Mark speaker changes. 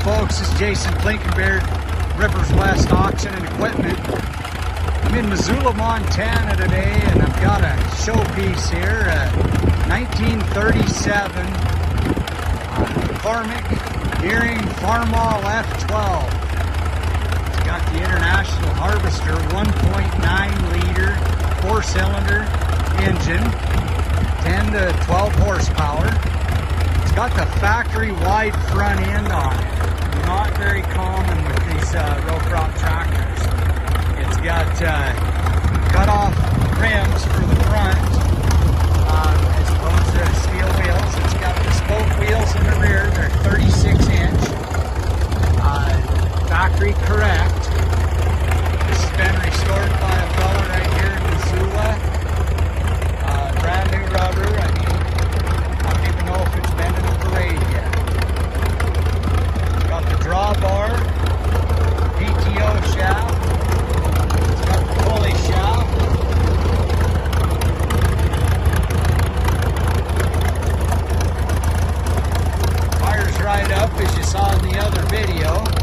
Speaker 1: folks, this is Jason Blinkenbeard, Rivers West Auction and Equipment. I'm in Missoula, Montana today, and I've got a showpiece here, a 1937 McCormick Gearing Farmall F12. It's got the International Harvester 1.9 liter 4-cylinder engine, 10 to 12 horsepower. It's got the factory wide front end on it. Not very common with these row crop tractors. It's got cut off rims for the front as opposed to steel wheels. It's got the spoke wheels in the rear. They're 36-inch. Factory correct. This has been restored by a fella right here in Missoula. Brand new rubber. I don't even know if it's been in a parade yet. Got the drawbar, PTO shaft. It's got the pulley shaft. Fires right up as you saw in the other video.